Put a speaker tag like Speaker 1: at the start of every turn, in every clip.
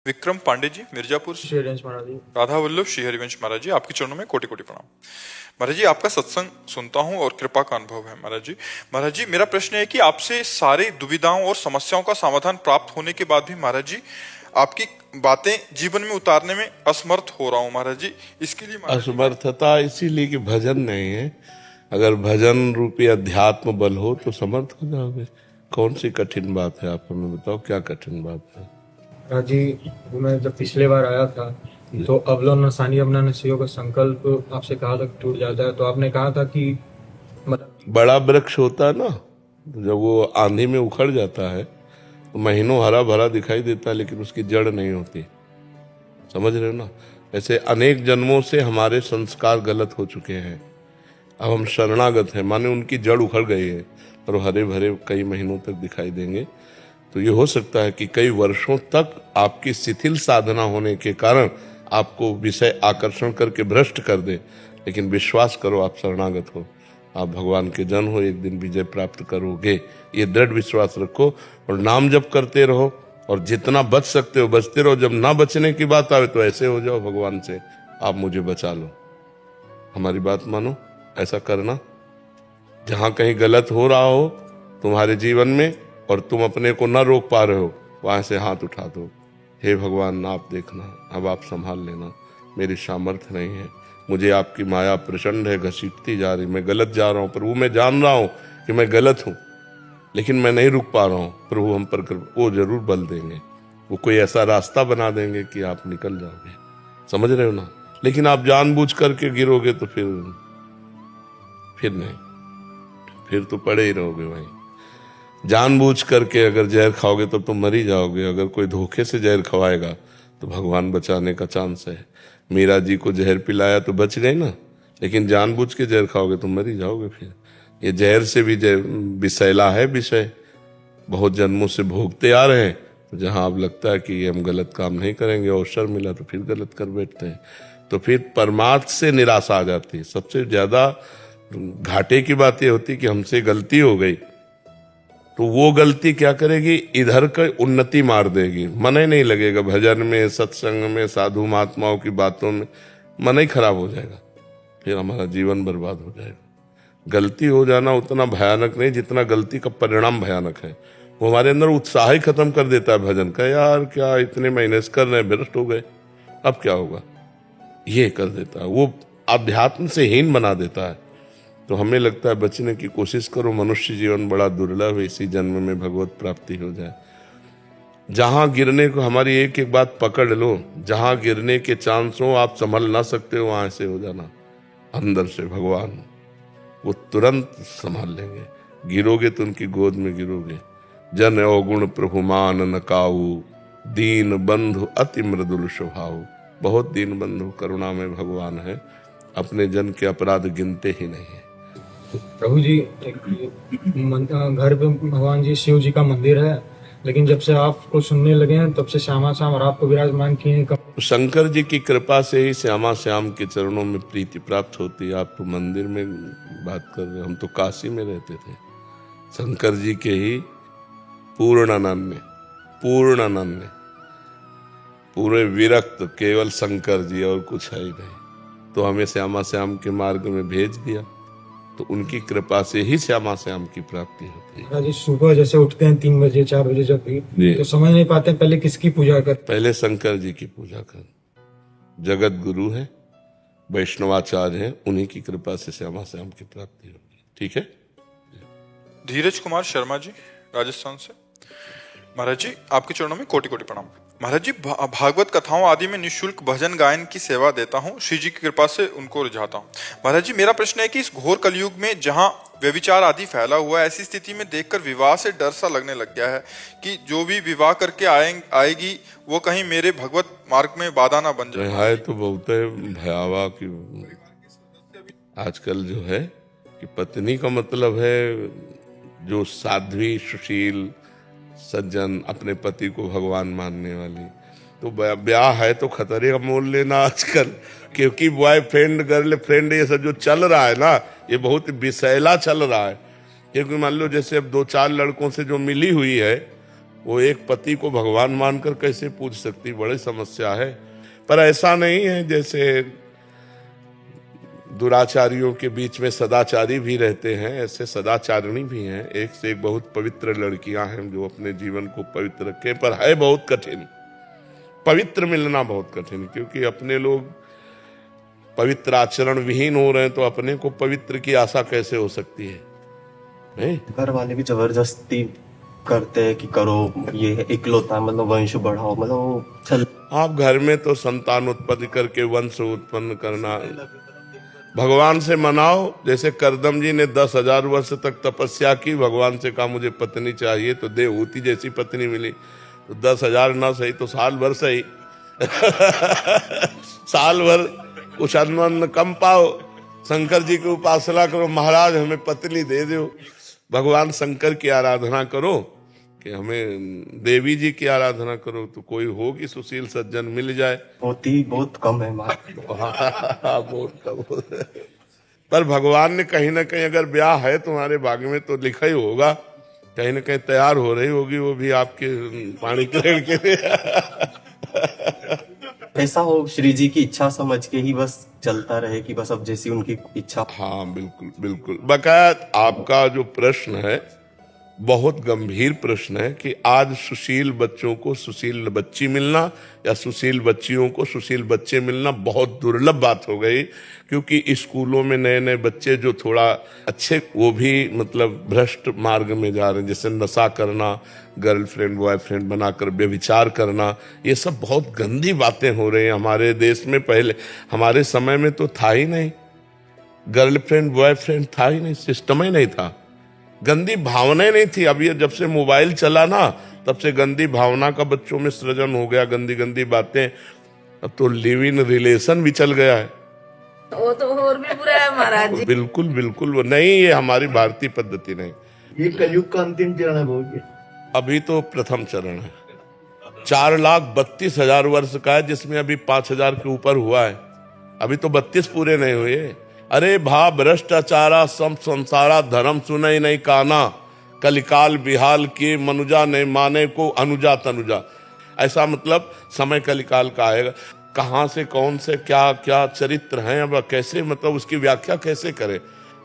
Speaker 1: विक्रम पांडे जी, मिर्जापुर।
Speaker 2: श्री हरिवंश महाराज जी।
Speaker 1: राधा वल्लभ श्री हरिवंश महाराज जी, आपके चरणों में कोटि कोटि प्रणाम। महाराज जी, आपका सत्संग सुनता हूँ और कृपा का अनुभव है। महाराज जी मेरा प्रश्न है कि आपसे सारी दुविधाओं और समस्याओं का समाधान प्राप्त होने के बाद भी महाराज जी आपकी बातें जीवन में उतारने में असमर्थ हो रहा हूँ। महाराज जी इसके लिए
Speaker 3: असमर्थता इसीलिए कि भजन नहीं है। अगर भजन रूपी अध्यात्म बल हो तो समर्थ हो जाओगे। कौन सी कठिन बात है, आप हमें बताओ, क्या कठिन बात है?
Speaker 2: महाराज जी, मैं जब पिछले बार आया था तो अवलो नसानी अपना नसीहों का संकल्प आपसे कहा था टूट जाता है, तो आपने कहा था कि मतलब
Speaker 3: बड़ा वृक्ष होता है ना, जब वो आंधी में उखड़ जाता है तो महीनों हरा भरा दिखाई देता है, लेकिन उसकी जड़ नहीं होती। समझ रहे हो ना? ऐसे अनेक जन्मों से हमारे संस्कार गलत हो चुके हैं। अब हम शरणागत हैं, माने उनकी जड़ उखड़ गई है और हरे भरे कई महीनों तक दिखाई देंगे। तो ये हो सकता है कि कई वर्षों तक आपकी शिथिल साधना होने के कारण आपको विषय आकर्षण करके भ्रष्ट कर दे, लेकिन विश्वास करो, आप शरणागत हो, आप भगवान के जन हो, एक दिन विजय प्राप्त करोगे। ये दृढ़ विश्वास रखो और नाम जप करते रहो और जितना बच सकते हो बचते रहो। जब ना बचने की बात आवे तो ऐसे हो जाओ भगवान से, आप मुझे बचा लो, हमारी बात मानो। ऐसा करना, जहां कहीं गलत हो रहा हो तुम्हारे जीवन में और तुम अपने को न रोक पा रहे हो, वहां से हाथ उठा दो। हे भगवान, आप देखना, अब आप संभाल लेना, मेरी सामर्थ्य नहीं है, मुझे आपकी माया प्रचंड है, घसीटती जा रही, मैं गलत जा रहा हूँ प्रभु, मैं जान रहा हूँ कि मैं गलत हूँ, लेकिन मैं नहीं रुक पा रहा हूँ प्रभु, हम पर वो जरूर बल देंगे, वो कोई ऐसा रास्ता बना देंगे कि आप निकल जाओगे। समझ रहे हो ना? लेकिन आप जानबूझ करके गिरोगे तो फिर नहीं, फिर तो पड़े ही रहोगे वहीं। जानबूझ करके अगर जहर खाओगे तब तो मर ही जाओगे। अगर कोई धोखे से जहर खवाएगा तो भगवान बचाने का चांस है। मीरा जी को जहर पिलाया तो बच गए ना, लेकिन जानबूझ के जहर खाओगे तो मर ही जाओगे। फिर ये जहर से भी विषैला है विषय, बहुत जन्मों से भोगते आ रहे हैं। तो जहां अब लगता है कि हम गलत काम नहीं करेंगे, अवसर मिला तो फिर गलत कर बैठते हैं, तो फिर परमार्थ से निराशा आ जाती है। सबसे ज्यादा घाटे की बात यह होती कि हमसे गलती हो गई तो वो गलती क्या करेगी, इधर का उन्नति मार देगी, मन ही नहीं लगेगा भजन में, सत्संग में, साधु महात्माओं की बातों में, मन ही खराब हो जाएगा, फिर हमारा जीवन बर्बाद हो जाएगा। गलती हो जाना उतना भयानक नहीं जितना गलती का परिणाम भयानक है। वो हमारे अंदर उत्साह ही खत्म कर देता है भजन का। यार क्या इतने महीने से कर रहे हैं, भ्रष्ट हो गए, अब क्या होगा, ये कर देता है। वो अध्यात्म से हीन बना देता है। तो हमें लगता है बचने की कोशिश करो, मनुष्य जीवन बड़ा दुर्लभ है, इसी जन्म में भगवत प्राप्ति हो जाए। जहां गिरने को, हमारी एक एक बात पकड़ लो, जहां गिरने के चांस हो, आप संभल ना सकते हो, वहां से हो जाना, अंदर से भगवान वो तुरंत संभाल लेंगे। गिरोगे तो उनकी गोद में गिरोगे। जन अवगुण प्रभु मान न काऊ, दीन बंधु अति मृदुल स्वभाव। बहुत दीन बंधु करुणा में भगवान है, अपने जन के अपराध गिनते ही नहीं है।
Speaker 2: प्रभु जी, घर पे भगवान जी शिव जी का मंदिर है, लेकिन जब से आपको सुनने लगे हैं तब से श्यामा श्याम और आपको विराजमान किए हैं।
Speaker 3: शंकर जी की कृपा से ही श्यामा श्याम के चरणों में प्रीति प्राप्त होती है। आप तो मंदिर में बात कर रहे, हम तो काशी में रहते थे। शंकर जी के ही पूर्णानंद पूरे विरक्त केवल शंकर जी, और कुछ है ही नहीं। तो हमें श्यामा श्याम के मार्ग में भेज दिया, तो उनकी कृपा से ही श्यामा श्याम की प्राप्ति होती है।
Speaker 2: जी सुबह जैसे उठते हैं 3 बजे 4 बजे, जब भी तो समझ नहीं पाते पहले किसकी पूजा कर।
Speaker 3: पहले शंकर जी की पूजा कर, जगत गुरु है, वैष्णवाचार्य है, उन्हीं की कृपा से श्यामा श्याम की प्राप्ति होगी। ठीक है।
Speaker 1: धीरज कुमार शर्मा जी, राजस्थान से। महाराज जी आपके चरणों में कोटि कोटि प्रणाम। महाराज जी भागवत कथाओं आदि में निःशुल्क भजन गायन की सेवा देता हूँ, श्री जी की कृपा से उनको रिझाता हूँ। महाराज जी मेरा प्रश्न है कि इस घोर कलयुग में जहाँ व्यभिचार आदि फैला हुआ है, ऐसी स्थिति में देखकर विवाह से डर सा लगने लग गया है कि जो भी विवाह करके आएगी वो कहीं मेरे भगवत मार्ग में बाधा ना बन जाए।
Speaker 3: है तो बहुत भयावह कि आजकल जो है कि पत्नी का मतलब है जो साध्वी सुशील सज्जन, अपने पति को भगवान मानने वाली। तो ब्याह है तो खतरे का मोल लेना आजकल, क्योंकि बॉयफ्रेंड गर्लफ्रेंड ये सब जो चल रहा है ना, ये बहुत विषैला चल रहा है। क्योंकि मान लो जैसे अब 2-4 लड़कों से जो मिली हुई है वो एक पति को भगवान मानकर कैसे पूज सकती, बड़ी समस्या है। पर ऐसा नहीं है, जैसे दुराचारियों के बीच में सदाचारी भी रहते हैं, ऐसे सदाचारिणी भी हैं। एक से एक बहुत पवित्र लड़कियां हैं जो अपने जीवन को पवित्र रखे, पर है बहुत कठिन, पवित्र मिलना बहुत कठिन, क्योंकि अपने लोग पवित्र आचरण विहीन हो रहे हैं, तो अपने को पवित्र की आशा कैसे हो सकती है? नहीं,
Speaker 4: घर वाले भी जबरदस्ती करते हैं कि करो, ये इकलौता मतलब वंश बढ़ाओ, मतलब वो चल।
Speaker 3: आप घर में तो संतान उत्पत्ति करके वंश उत्पन्न करना, भगवान से मनाओ। जैसे करदम जी ने 10,000 वर्ष तक तपस्या की, भगवान से कहा मुझे पत्नी चाहिए, तो देवहूति जैसी पत्नी मिली। तो 10,000 ना सही तो साल भर सही साल भर कुछ अन्न कम पाओ, शंकर जी की उपासना करो, महाराज हमें पत्नी दे दो। भगवान शंकर की आराधना करो कि हमें देवी जी की आराधना करो, तो कोई होगी सुशील सज्जन मिल जाए।
Speaker 4: होती बहुत कम है
Speaker 3: बहुत कम। पर भगवान ने कहीं ना कहीं, अगर ब्याह है तुम्हारे भाग्य में तो लिखा ही होगा, कहीं ना कहीं तैयार हो रही होगी वो भी आपके पानी ग्रहण के लिए।
Speaker 4: ऐसा हो श्री जी की इच्छा समझ के ही बस चलता रहे कि बस अब जैसी उनकी इच्छा।
Speaker 3: हाँ बिल्कुल बिल्कुल। बकाया आपका जो प्रश्न है बहुत गंभीर प्रश्न है कि आज सुशील बच्चों को सुशील बच्ची मिलना या सुशील बच्चियों को सुशील बच्चे मिलना बहुत दुर्लभ बात हो गई, क्योंकि स्कूलों में नए नए बच्चे जो थोड़ा अच्छे, वो भी मतलब भ्रष्ट मार्ग में जा रहे हैं, जैसे नशा करना, गर्लफ्रेंड बॉयफ्रेंड बनाकर व्यभिचार करना, ये सब बहुत गंदी बातें हो रही हैं हमारे देश में। पहले हमारे समय में तो था ही नहीं, गर्लफ्रेंड बॉयफ्रेंड था ही नहीं, सिस्टम ही नहीं था, गंदी भावनाएं नहीं थी। अब ये जब से मोबाइल चला ना, तब से गंदी भावना का बच्चों में सृजन हो गया, गंदी गंदी बातें। अब तो लिव इन रिलेशन भी चल गया है,
Speaker 5: वो तो और भी बुरा है महाराज जी।
Speaker 3: बिल्कुल बिल्कुल वो नहीं, ये हमारी भारतीय पद्धति नहीं।
Speaker 6: ये कलयुग का अंतिम चरण है बहुत।
Speaker 3: अभी तो प्रथम चरण है, 4,32,000 वर्ष का है, जिसमें अभी 5,000 के ऊपर हुआ है, अभी तो 32 पूरे नहीं हुए। अरे भा भ्रष्टाचारा सम संसारा धर्म सुनई नहीं काना, कलिकाल बिहाल की मनुजा ने माने को अनुजा तनुजा। ऐसा मतलब समय कलिकाल का आएगा, कहाँ से कौन से क्या क्या चरित्र हैं, अब कैसे मतलब उसकी व्याख्या कैसे करें।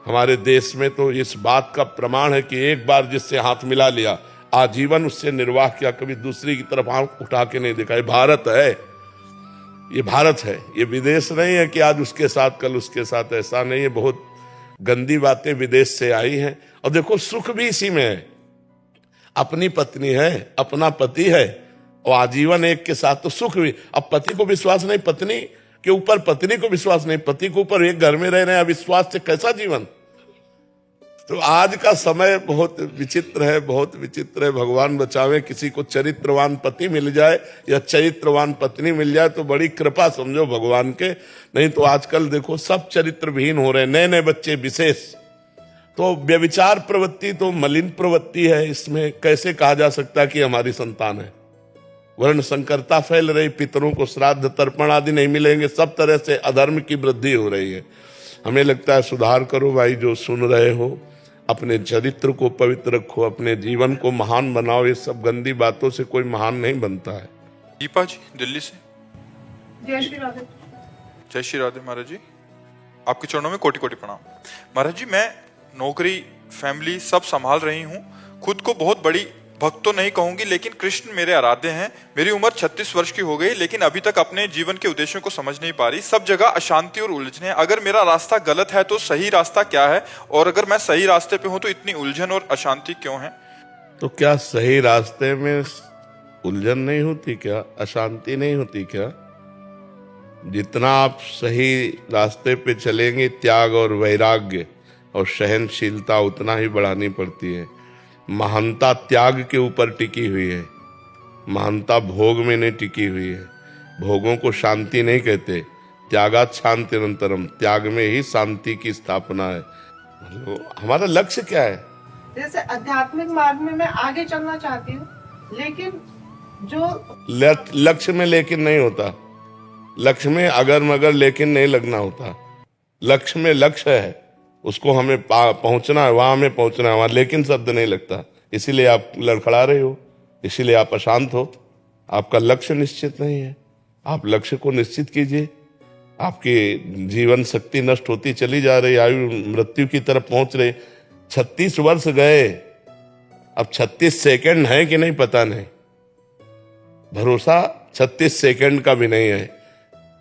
Speaker 3: हमारे देश में तो इस बात का प्रमाण है कि एक बार जिससे हाथ मिला लिया आजीवन उससे निर्वाह किया, कभी दूसरी की तरफ आंख उठा के नहीं देखा। ये भारत है, ये भारत है, ये विदेश नहीं है कि आज उसके साथ कल उसके साथ, ऐसा नहीं है। बहुत गंदी बातें विदेश से आई हैं। और देखो सुख भी इसी में है, अपनी पत्नी है, अपना पति है, और आजीवन एक के साथ, तो सुख भी। अब पति को विश्वास नहीं, पत्नी के ऊपर पत्नी को विश्वास नहीं, पति के ऊपर एक घर में रह रहे हैं, अविश्वास से कैसा जीवन। तो आज का समय बहुत विचित्र है, बहुत विचित्र है। भगवान बचावे, किसी को चरित्रवान पति मिल जाए या चरित्रवान पत्नी मिल जाए तो बड़ी कृपा समझो भगवान के। नहीं तो आजकल देखो सब चरित्र विहीन हो रहे हैं, नए नए बच्चे विशेष। तो व्यभिचार प्रवृत्ति तो मलिन प्रवृत्ति है, इसमें कैसे कहा जा सकता है कि हमारी संतान है। वर्ण संकरता फैल रही, पितरों को श्राद्ध तर्पण आदि नहीं मिलेंगे, सब तरह से अधर्म की वृद्धि हो रही है। हमें लगता है सुधार करो भाई, जो सुन रहे हो, अपने चरित्र को पवित्र रखो, अपने जीवन को महान बनाओ। ये सब गंदी बातों से कोई महान नहीं बनता है।
Speaker 1: दीपा जी दिल्ली से।
Speaker 5: जय श्री राधे।
Speaker 1: जय श्री राधे महाराज जी, आपके चरणों में कोटि कोटि प्रणाम। महाराज जी, मैं नौकरी फैमिली सब संभाल रही हूँ, खुद को बहुत बड़ी भक्त तो नहीं कहूंगी, लेकिन कृष्ण मेरे आराध्य हैं। मेरी उम्र 36 वर्ष की हो गई, लेकिन अभी तक अपने जीवन के उद्देश्यों को समझ नहीं पा रही। सब जगह अशांति और उलझन है। अगर मेरा रास्ता गलत है तो सही रास्ता क्या है, और अगर मैं सही रास्ते पे हूं तो इतनी उलझन और अशांति क्यों है?
Speaker 3: तो क्या सही रास्ते में उलझन नहीं होती क्या, अशांति नहीं होती क्या? जितना आप सही रास्ते पे चलेंगे, त्याग और वैराग्य और सहनशीलता उतना ही बढ़ानी पड़ती है। महानता त्याग के ऊपर टिकी हुई है, महानता भोग में नहीं टिकी हुई है। भोगों को शांति नहीं कहते, त्यागात शांति अनंतरम, त्याग में ही शांति की स्थापना है। हमारा लक्ष्य क्या है?
Speaker 7: जैसे आध्यात्मिक मार्ग में मैं आगे चलना चाहती हूँ, लेकिन जो
Speaker 3: लक्ष्य में लेकिन नहीं होता, लक्ष्य में अगर मगर लेकिन नहीं लगना होता। लक्ष्य में लक्ष्य है, उसको हमें पहुंचना है, वहां हमें पहुंचना है, वहां लेकिन शब्द नहीं लगता, इसीलिए आप लड़खड़ा रहे हो। इसीलिए आप अशांत हो, आपका लक्ष्य निश्चित नहीं है। आप लक्ष्य को निश्चित कीजिए। आपकी जीवन शक्ति नष्ट होती चली जा रही, आयु मृत्यु की तरफ पहुंच रही। 36 वर्ष गए, अब 36 सेकंड है कि नहीं पता नहीं। भरोसा 36 सेकंड का भी नहीं है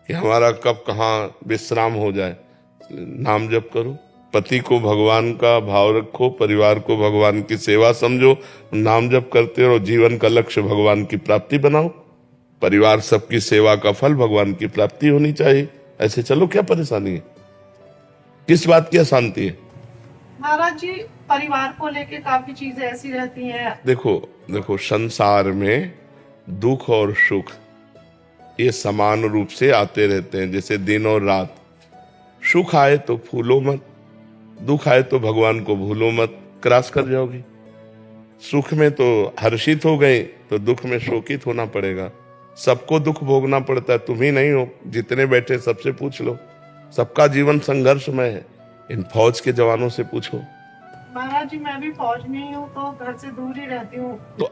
Speaker 3: कि हमारा कब कहाँ विश्राम हो जाए। नाम जप करो, पति को भगवान का भाव रखो, परिवार को भगवान की सेवा समझो, नाम जप करते रहो, जीवन का लक्ष्य भगवान की प्राप्ति बनाओ। परिवार सबकी सेवा का फल भगवान की प्राप्ति होनी चाहिए। ऐसे चलो, क्या परेशानी है, किस बात की अशांति है?
Speaker 7: महाराज जी, परिवार को लेके काफी चीजें ऐसी रहती हैं।
Speaker 3: देखो संसार में दुख और सुख ये समान रूप से आते रहते हैं, जैसे दिन और रात। सुख आए तो फूलो मत, दुख आए तो भगवान को भूलो मत, क्रॉस कर जाओगी। सुख में तो हर्षित हो गए तो दुख में शोकित होना पड़ेगा। सबको दुख भोगना पड़ता है, तुम ही नहीं हो। जितने बैठे सबसे पूछ लो, सबका जीवन संघर्षमय है। इन फौज के जवानों से पूछो।
Speaker 7: महाराज जी, मैं भी फौज में ही हूँ, तो घर से दूर ही रहती हूँ।
Speaker 3: तो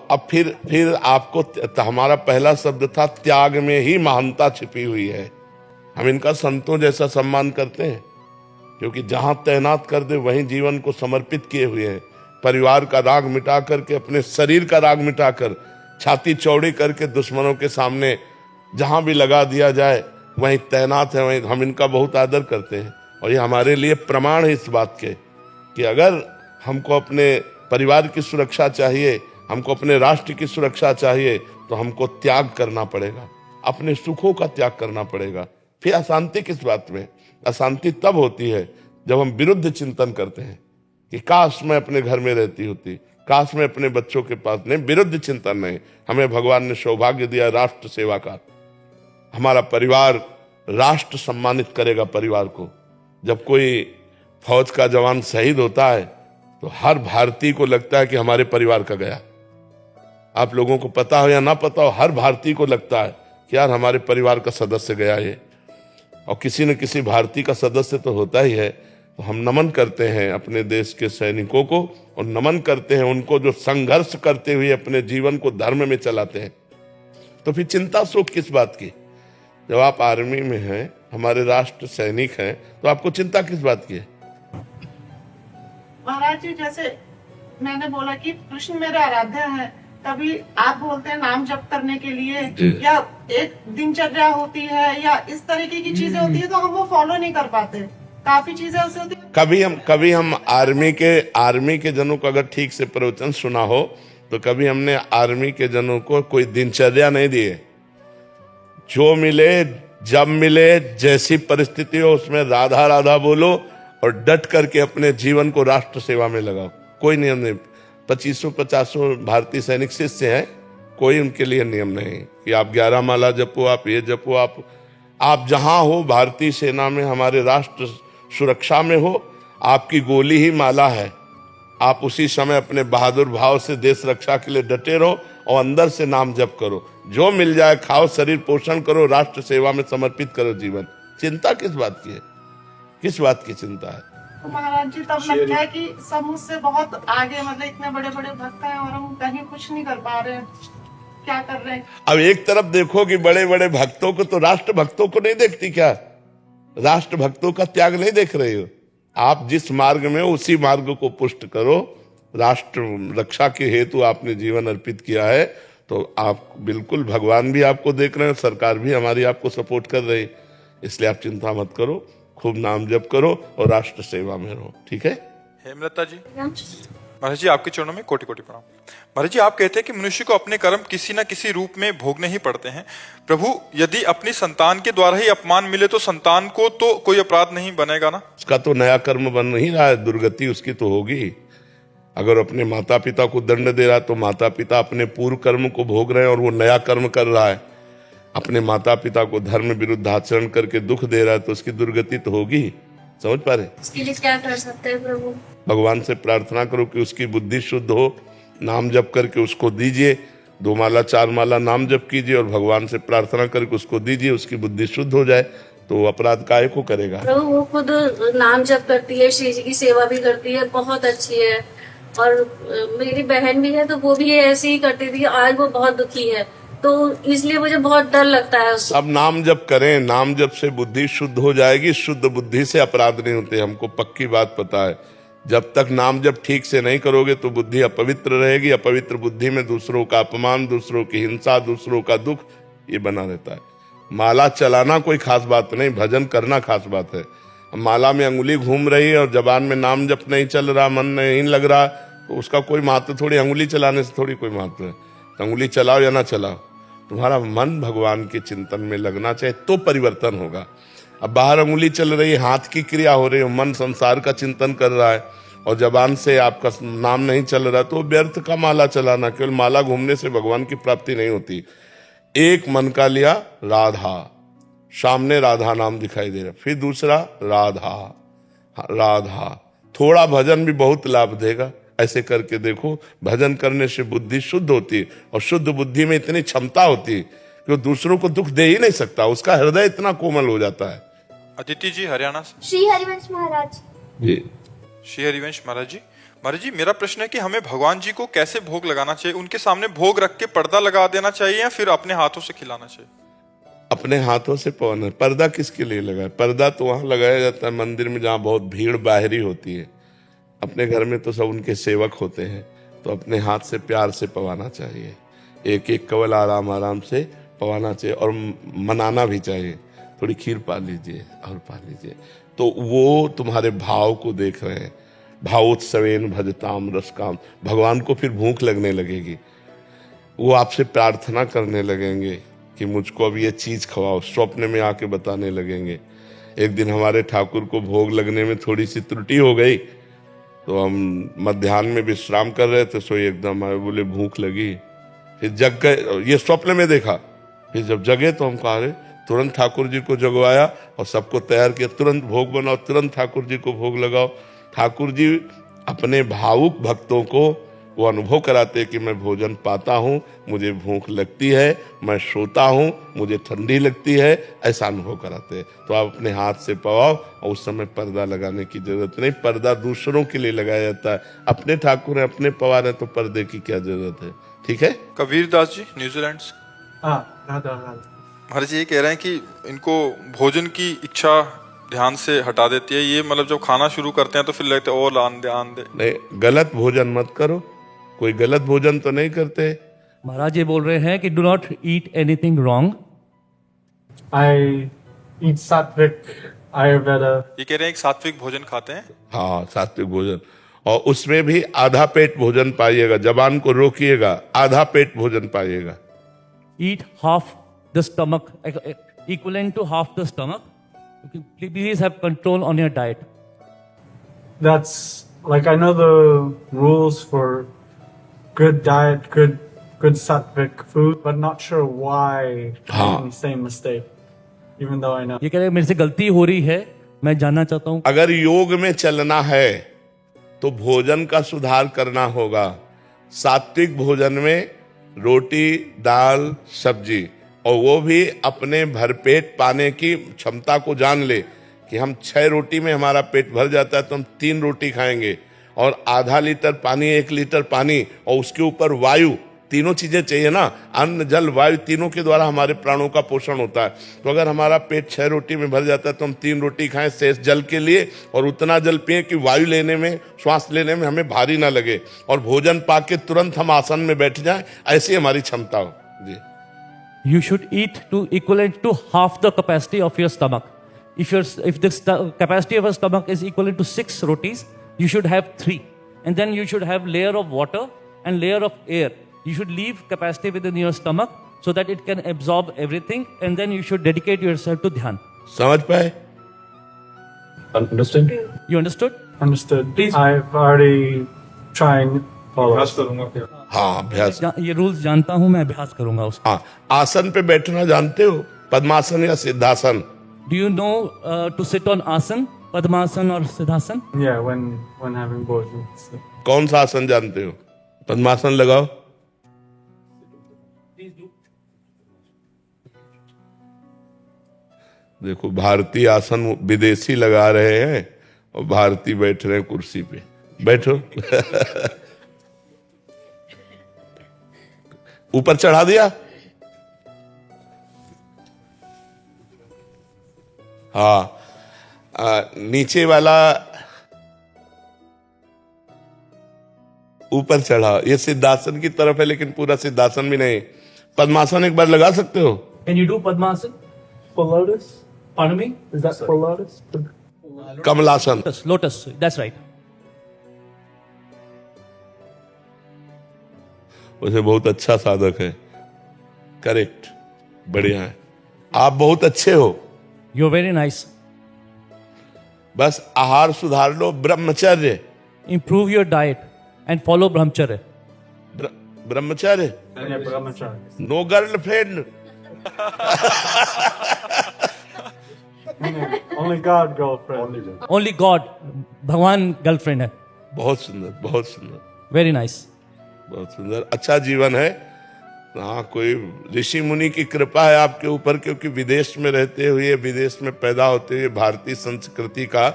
Speaker 3: अब फिर आपको हमारा पहला शब्द था, त्याग में ही महानता छिपी हुई है। हम इनका संतों जैसा सम्मान करते हैं, क्योंकि जहां तैनात कर दे वहीं जीवन को समर्पित किए हुए हैं। परिवार का राग मिटा करके, अपने शरीर का राग मिटाकर, छाती चौड़ी करके दुश्मनों के सामने जहां भी लगा दिया जाए वहीं तैनात है। वहीं हम इनका बहुत आदर करते हैं, और ये हमारे लिए प्रमाण है इस बात के कि अगर हमको अपने परिवार की सुरक्षा चाहिए, हमको अपने राष्ट्र की सुरक्षा चाहिए, तो हमको त्याग करना पड़ेगा, अपने सुखों का त्याग करना पड़ेगा। फिर अशांति किस बात में? अशांति तब होती है जब हम विरुद्ध चिंतन करते हैं कि काश मैं अपने घर में रहती होती, काश मैं अपने बच्चों के पास। नहीं, विरुद्ध चिंतन नहीं। हमें भगवान ने सौभाग्य दिया राष्ट्र सेवा का। हमारा परिवार, राष्ट्र सम्मानित करेगा परिवार को। जब कोई फौज का जवान शहीद होता है तो हर भारतीय को लगता है कि हमारे परिवार का गया। आप लोगों को पता हो या ना पता हो, हर भारतीय को लगता है कि यार हमारे परिवार का सदस्य गया ये, और किसी न किसी भारतीय का सदस्य तो होता ही है। तो हम नमन करते हैं अपने देश के सैनिकों को, और नमन करते हैं उनको जो संघर्ष करते हुए अपने जीवन को धर्म में चलाते हैं। तो फिर चिंता शोक किस बात की? जब आप आर्मी में हैं, हमारे राष्ट्र सैनिक हैं, तो आपको चिंता किस बात की है?
Speaker 7: महाराज जी, जैसे मैंने बोला कि कृष्ण मेरे आराध्य हैं, तभी आप बोलते हैं नाम जप करने के लिए, या एक दिनचर्या होती है या इस तरीके की चीजें होती है, तो हम वो फॉलो नहीं कर पाते। काफी चीजें ऐसी होती है।
Speaker 3: कभी हम आर्मी के जनों को अगर ठीक से प्रवचन सुना हो तो कभी हमने आर्मी के जनों को कोई दिनचर्या नहीं दी है। जो मिले, जब मिले, जैसी परिस्थिति हो उसमें राधा राधा बोलो और डट करके अपने जीवन को राष्ट्र सेवा में लगाओ। कोई नियम नहीं। 2500 भारतीय सैनिक शिष्य हैं, कोई उनके लिए नियम नहीं कि आप 11 माला जपो, आप ये जपो। आप जहां हो, भारतीय सेना में, हमारे राष्ट्र सुरक्षा में हो, आपकी गोली ही माला है। आप उसी समय अपने बहादुर भाव से देश रक्षा के लिए डटे रहो और अंदर से नाम जप करो। जो मिल जाए खाओ, शरीर पोषण करो, राष्ट्र सेवा में समर्पित करो जीवन। चिंता किस बात की है? किस बात की चिंता है?
Speaker 7: तो महाराज जी, तब लगता है कि सब मुझसे बहुत आगे, मतलब इतने बड़े बड़े भक्त हैं और हम कहीं कुछ नहीं कर पा रहे हैं। क्या कर रहे हैं?
Speaker 3: अब एक तरफ देखो कि बड़े बड़े भक्तों को, तो राष्ट्र भक्तों को नहीं देखती क्या? राष्ट्र भक्तों का त्याग नहीं देख रहे हो? आप जिस मार्ग में हो उसी मार्ग को पुष्ट करो। राष्ट्र रक्षा के हेतु आपने जीवन अर्पित किया है, तो आप बिल्कुल, भगवान भी आपको देख रहे हैं, सरकार भी हमारी आपको सपोर्ट कर रही है। इसलिए आप चिंता मत करो, खूब नाम जप करो और राष्ट्र सेवा में रहो। ठीक है?
Speaker 1: हेमलता जी, महाराज जी आपके चरणों में कोटि कोटि प्रणाम। महाराज जी, आप कहते हैं कि मनुष्य को अपने कर्म किसी न किसी रूप में भोगने ही पड़ते हैं। प्रभु, यदि अपनी संतान के द्वारा ही अपमान मिले तो संतान को तो कोई अपराध नहीं बनेगा ना?
Speaker 3: उसका तो नया कर्म बन नहीं रहा है, दुर्गति उसकी तो होगी। अगर अपने माता पिता को दंड दे रहा है तो माता पिता अपने पूर्व कर्म को भोग रहे हैं और वो नया कर्म कर रहा है। अपने माता पिता को धर्म विरुद्ध आचरण करके दुख दे रहा है तो उसकी दुर्गति तो होगी। समझ पा रहे?
Speaker 5: इसके लिए क्या कर सकते हैं प्रभु?
Speaker 3: भगवान से प्रार्थना करो कि उसकी बुद्धि शुद्ध हो, नाम जप करके उसको दीजिए। 2 माला 4 माला नाम जप कीजिए और भगवान से प्रार्थना करके उसको दीजिए, उसकी बुद्धि शुद्ध हो जाए तो अपराध काहे को करेगा।
Speaker 5: प्रभु, वो खुद नाम जप करती है, श्री जी की सेवा भी करती है, बहुत अच्छी है, और मेरी बहन भी है तो वो भी ऐसे ही करती थी। आज वो बहुत दुखी है, तो इसलिए मुझे बहुत डर लगता है उससे।
Speaker 3: अब नाम जप करें, नाम जप से बुद्धि शुद्ध हो जाएगी। शुद्ध बुद्धि से अपराध नहीं होते, हमको पक्की बात पता है। जब तक नाम जप ठीक से नहीं करोगे तो बुद्धि अपवित्र रहेगी। अपवित्र बुद्धि में दूसरों का अपमान, दूसरों की हिंसा, दूसरों का दुख, ये बना रहता है। माला चलाना कोई खास बात नहीं, भजन करना खास बात है। माला में अंगुली घूम रही है और जबान में नाम जप नहीं चल रहा, मन नहीं लग रहा, तो उसका कोई महत्व थोड़ी। अंगुली चलाने से थोड़ी कोई महत्व है। तो अंगुली चलाओ या ना चलाओ, तुम्हारा मन भगवान के चिंतन में लगना चाहिए तो परिवर्तन होगा। अब बाहर अंगुली चल रही है, हाथ की क्रिया हो रही है, मन संसार का चिंतन कर रहा है और जबान से आपका नाम नहीं चल रहा, तो व्यर्थ का माला चलाना। केवल माला घूमने से भगवान की प्राप्ति नहीं होती। एक मन का लिया राधा, सामने राधा नाम दिखाई दे रहा, फिर दूसरा राधा राधा, थोड़ा भजन भी बहुत लाभ देगा। ऐसे करके देखो, भजन करने से बुद्धि शुद्ध होती है और शुद्ध बुद्धि में इतनी क्षमता होती है कि वो दूसरों को दुख दे ही नहीं सकता, उसका हृदय इतना कोमल हो जाता है।
Speaker 1: अदिति जी हरियाणा से।
Speaker 5: श्री हरिवंश महाराज
Speaker 3: जी,
Speaker 1: श्री हरिवंश महाराज जी। महाराज जी, मेरा प्रश्न है कि हमें भगवान जी को कैसे भोग लगाना चाहिए? उनके सामने भोग रख के पर्दा लगा देना चाहिए या फिर अपने हाथों से खिलाना चाहिए?
Speaker 3: अपने हाथों से पवन। पर्दा किसके लिए लगाए? पर्दा तो वहां लगाया जाता है मंदिर में जहां बहुत भीड़ बाहरी होती है। अपने घर में तो सब उनके सेवक होते हैं, तो अपने हाथ से प्यार से पवाना चाहिए। एक एक कवल आराम आराम से पवाना चाहिए और मनाना भी चाहिए। थोड़ी खीर पा लीजिए और पा लीजिए, तो वो तुम्हारे भाव को देख रहे हैं। भावोत्सवेन भजताम रसकाम, भगवान को फिर भूख लगने लगेगी। वो आपसे प्रार्थना करने लगेंगे कि मुझको अब ये चीज खवाओ, स्वप्न में आके बताने लगेंगे। एक दिन हमारे ठाकुर को भोग लगने में थोड़ी सी त्रुटि हो गई, तो हम मध्याह्न में विश्राम कर रहे थे, सो एकदम आए, बोले भूख लगी। फिर जग गए, ये स्वप्न में देखा। फिर जब जगे तो हम कहा रहे, तुरंत ठाकुर जी को जगवाया और सबको तैयार किया, तुरंत भोग बनाओ, तुरंत ठाकुर जी को भोग लगाओ। ठाकुर जी अपने भावुक भक्तों को वो अनुभव कराते कि मैं भोजन पाता हूँ, मुझे भूख लगती है, मैं सोता हूँ, मुझे ठंडी लगती है, ऐसा अनुभव कराते हैं। तो आप अपने हाथ से पवाओ और उस समय पर्दा लगाने की जरूरत नहीं। पर्दा दूसरों के लिए लगाया जाता है, अपने ठाकुर हैं, अपने पवा रहे, तो पर्दे की क्या जरूरत है? ठीक है।
Speaker 1: कबीर दास जी न्यूजीलैंड से।
Speaker 6: हाँ, राधा राधा।
Speaker 1: महाराज जी ये कह रहे हैं कि इनको भोजन की इच्छा ध्यान से हटा देती है। ये मतलब जब खाना शुरू करते हैं तो फिर लगता है और आन दे।
Speaker 3: नहीं, गलत भोजन मत करो। कोई गलत भोजन तो नहीं करते।
Speaker 8: महाराज ये बोल रहे हैं कि do not eat anything wrong.
Speaker 2: I eat sattvic Ayurveda.
Speaker 1: ये कह रहे हैं एक सात्विक भोजन खाते हैं।
Speaker 3: हाँ, सात्विक भोजन, और उसमें भी आधा पेट भोजन पाइएगा। जबान को रोकिएगा, आधा पेट भोजन पाइएगा।
Speaker 8: Eat half the stomach, equivalent to half the stomach. Please have control on your diet.
Speaker 2: That's like I know the rules for good diet, good sattvic food, but not sure why I'm the same mistake, even though I know.
Speaker 8: ये कह रहे हैं मेरे से गलती हो रही है, मैं जानना चाहता हूँ।
Speaker 3: अगर योग में चलना है तो भोजन का सुधार करना होगा। सात्विक भोजन में रोटी, दाल, सब्जी, और वो भी अपने भरपेट पाने की क्षमता को जान ले कि हम 6 रोटी में हमारा पेट भर जाता है तो हम 3 रोटी खाएंगे, और आधा लीटर पानी, 1 लीटर पानी, और उसके ऊपर वायु, तीनों चीजें चाहिए ना, अन्न जल वायु, तीनों के द्वारा हमारे प्राणों का पोषण होता है। तो अगर हमारा पेट 6 रोटी में भर जाता है तो हम 3 रोटी खाएं शेष जल के लिए, और उतना जल पिए कि वायु लेने में, श्वास लेने में हमें भारी ना लगे, और भोजन पाके तुरंत हम आसन में बैठ जाएं, ऐसी हमारी क्षमता हो जी।
Speaker 8: You should eat to equivalent to half the capacity of your stomach. If the capacity of your stomach is equivalent to 6 rotis, you should have 3, and then you should have layer of water and layer of air. You should leave capacity within your stomach so that it can absorb everything, and then you should dedicate yourself to dhyan.
Speaker 3: समझ पाए?
Speaker 2: Understood?
Speaker 8: You understood?
Speaker 2: Understood. I've already trying follow.
Speaker 3: हाँ, अभ्यास।
Speaker 8: ये rules जानता हूँ मैं, अभ्यास करूंगा उसका।
Speaker 3: हाँ, आसन पे बैठना जानते हो? पद्मासन या siddhasana?
Speaker 8: Do you know to sit on asan, padmasan और siddhasana?
Speaker 2: Yeah, when having bhojan. So.
Speaker 3: कौन सा आसन जानते हो? पद्मासन लगाओ। देखो, भारतीय आसन विदेशी लगा रहे हैं और भारतीय बैठ रहे हैं कुर्सी पे। बैठो। ऊपर चढ़ा दिया। हाँ, नीचे वाला ऊपर चढ़ा। ये सिद्धासन की तरफ है, लेकिन पूरा सिद्धासन भी नहीं। पद्मासन एक बार लगा सकते हो?
Speaker 8: Can you do Padmasana?
Speaker 2: For lotus?
Speaker 8: Pardon me?
Speaker 2: Is that for lotus?
Speaker 3: कमलासन।
Speaker 8: Lotus. That's right.
Speaker 3: वैसे बहुत अच्छा साधक है। करेक्ट, बढ़िया है। आप बहुत अच्छे हो।
Speaker 8: You're very nice.
Speaker 3: बस आहार सुधार लो, ब्रह्मचर्य।
Speaker 8: Improve your diet and follow brahmacharya.
Speaker 3: ब्रह्मचर्य,
Speaker 2: Yeah, brahmachari.
Speaker 3: No girlfriend.
Speaker 2: Only God, girlfriend.
Speaker 8: Only God, भगवान girlfriend है.
Speaker 3: बहुत सुंदर, बहुत सुंदर,
Speaker 8: Very nice.
Speaker 3: बहुत सुंदर। अच्छा जीवन है। हाँ, कोई ऋषि मुनि की कृपा है आपके ऊपर, क्योंकि विदेश में रहते हुए, विदेश में पैदा होते हुए भारतीय संस्कृति का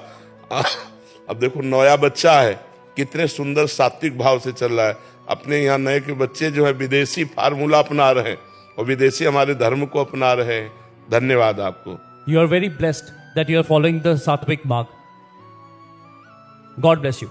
Speaker 3: अब देखो नया बच्चा है, कितने सुंदर सात्विक भाव से चल रहा है। अपने यहाँ नए के बच्चे जो है विदेशी फार्मूला अपना रहे हैं और विदेशी हमारे धर्म को अपना रहे हैं। धन्यवाद आपको।
Speaker 8: You are very blessed that you are following the Sattvic mark. God bless you.